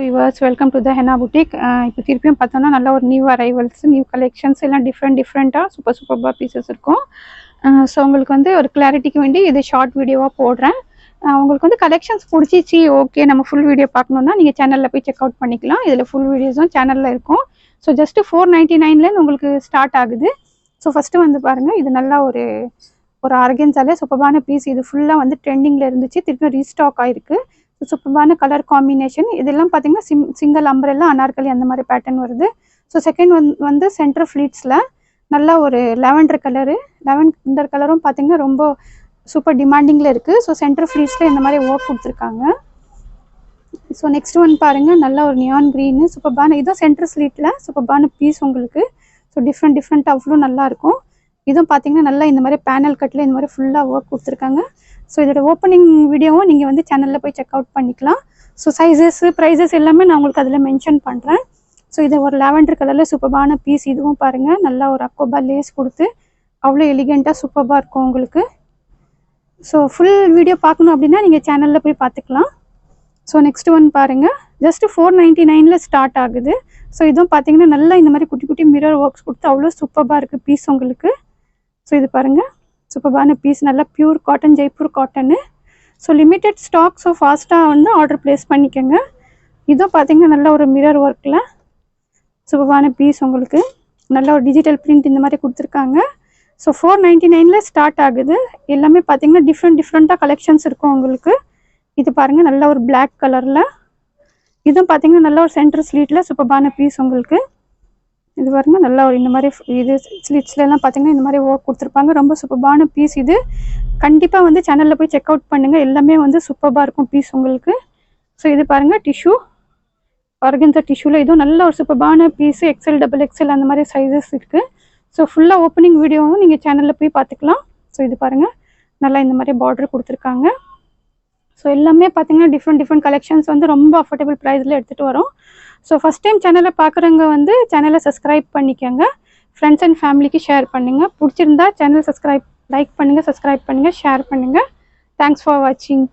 viewers, welcome to the Henna Boutique. இப்போ திருப்பியும் பார்த்தோம்னா நல்ல ஒரு நியூ அரைவல்ஸ், நியூ கலெக்ஷன்ஸ் எல்லாம் டிஃப்ரெண்ட்டாக சூப்பராக பீசஸ் இருக்கும். ஸோ உங்களுக்கு வந்து ஒரு கிளாரிட்டிக்கு வேண்டி இது ஷார்ட் வீடியோவாக போடுறேன். உங்களுக்கு வந்து கலெக்ஷன்ஸ் பிடிச்சிச்சு, ஓகே நம்ம ஃபுல் வீடியோ பார்க்கணுன்னா நீங்கள் சேனலில் போய் செக் அவுட் பண்ணிக்கலாம். இதில் ஃபுல் வீடியோஸும் சேனலில் இருக்கும். ஸோ ஜஸ்ட்டு 499 உங்களுக்கு ஸ்டார்ட் ஆகுது. ஸோ ஃபஸ்ட்டு வந்து பாருங்கள், இது நல்லா ஒரு ஆர்கன்ஸாலே சூப்பரான பீஸ். இது ஃபுல்லாக வந்து ட்ரெண்டிங்கில் இருந்துச்சு, திருப்பி ரீஸ்டாக் ஆகிருக்கு. சூப்பரான கலர் காம்பினேஷன். இதெல்லாம் பார்த்தீங்கன்னா சிங்கிள் அம்பரெல்லாம் அனார்கலி அந்த மாதிரி பேட்டர்ன் வருது. ஸோ செகண்ட் வந்து சென்டர் ஃப்ளீட்ஸில் நல்லா ஒரு லாவெண்டர் கலரும் பார்த்தீங்கன்னா ரொம்ப சூப்பர் டிமாண்டிங்கில் இருக்குது. ஸோ சென்டர் ஃப்ளீட்ஸில் இந்த மாதிரி ஒர்க் கொடுத்துருக்காங்க. ஸோ நெக்ஸ்ட் ஒன் பாருங்கள், நல்ல ஒரு நியான் க்ரீனு சூப்பரான, இதுவும் சென்டர் ஸ்லீட்டில் சூப்பரான பீஸ் உங்களுக்கு. ஸோ டிஃப்ரெண்ட்டாக அவ்வளோ நல்லாயிருக்கும். இதுவும் பார்த்தீங்கன்னா நல்லா இந்த மாதிரி பேனல் கட்டில் இந்த மாதிரி ஃபுல்லாக ஒர்க் கொடுத்துருக்காங்க. ஸோ இதோட ஓப்பனிங் வீடியோவும் நீங்கள் வந்து சேனலில் போய் செக் அவுட் பண்ணிக்கலாம். ஸோ சைஸஸ் ப்ரைஸஸ் எல்லாமே நான் உங்களுக்கு அதில் மென்ஷன் பண்ணுறேன். ஸோ இது ஒரு லாவெண்டர் கலரில் சூப்பரான பீஸ். இதுவும் பாருங்கள் நல்லா ஒரு அக்கோபா லேஸ் கொடுத்து அவ்வளோ எலிகெண்ட்டாக சூப்பராக இருக்கும் உங்களுக்கு. ஸோ ஃபுல் வீடியோ பார்க்கணும் அப்படின்னா நீங்கள் சேனலில் போய் பார்த்துக்கலாம். ஸோ நெக்ஸ்ட் ஒன் பாருங்கள், ஜஸ்ட்டு 499 ஸ்டார்ட் ஆகுது. ஸோ இதுவும் பார்த்தீங்கன்னா நல்லா இந்த மாதிரி குட்டி குட்டி மிரர் ஒர்க்ஸ் கொடுத்து அவ்வளோ சூப்பராக இருக்குது பீஸ் உங்களுக்கு. ஸோ இது பாருங்கள் சூப்பரான பீஸ், நல்லா pure cotton, Jaipur cotton. So limited stock. So ஃபாஸ்ட்டாக வந்து ஆர்டர் ப்ளேஸ் பண்ணிக்கோங்க. இதுவும் பார்த்தீங்கன்னா நல்ல ஒரு மிரர் ஒர்க்கில் சூப்பரான பீஸ் உங்களுக்கு. நல்ல ஒரு டிஜிட்டல் பிரிண்ட் இந்த மாதிரி கொடுத்துருக்காங்க. ஸோ 499 ஸ்டார்ட் ஆகுது. எல்லாமே பார்த்தீங்கன்னா டிஃப்ரெண்ட்டாக கலெக்ஷன்ஸ் இருக்கும் உங்களுக்கு. இது பாருங்கள் நல்ல ஒரு பிளாக் கலரில். இதுவும் பார்த்தீங்கன்னா நல்ல ஒரு சென்டர் ஸ்லீட்டில் சூப்பரான பீஸ் உங்களுக்கு. இது பாருங்க நல்லா ஒரு இந்த மாதிரி இது ஸ்லிட்ஸ்லாம் பார்த்தீங்கன்னா இந்த மாதிரி ஒர்க் கொடுத்துருப்பாங்க. ரொம்ப சூப்பரான பீஸ். இது கண்டிப்பாக வந்து சேனலில் போய் செக் அவுட் பண்ணுங்கள். எல்லாமே வந்து சூப்பராக இருக்கும் பீஸ் உங்களுக்கு. ஸோ இது பாருங்கள் டிஷ்யூ, ஆர்கன்ஸா டிஷ்யூவில் இதுவும் நல்ல ஒரு சூப்பரான பீஸு. XL, XXL அந்த மாதிரி சைஸஸ் இருக்குது. ஸோ ஃபுல்லாக ஓப்பனிங் வீடியோவும் நீங்கள் சேனலில் போய் பார்த்துக்கலாம். ஸோ இது பாருங்கள் நல்லா இந்த மாதிரி பார்டர் கொடுத்துருக்காங்க. ஸோ எல்லாமே பார்த்தீங்கன்னா டிஃப்ரெண்ட் கலெக்ஷன்ஸ் வந்து ரொம்ப அஃபோர்டபுள் ப்ரைஸில் எடுத்துகிட்டு வரோம். ஸோ ஃபஸ்ட் டைம் சேனலை பார்க்குறவங்க வந்து சேனலை சப்ஸ்கிரைப் பண்ணிக்கோங்க. ஃப்ரெண்ட்ஸ் அண்ட் ஃபேமிலிக்கு ஷேர் பண்ணுங்கள். பிடிச்சிருந்தா சேனல் லைக் பண்ணுங்கள், சப்ஸ்கிரைப் பண்ணுங்கள், ஷேர் பண்ணுங்கள். தேங்க்ஸ் ஃபார் வாட்சிங்.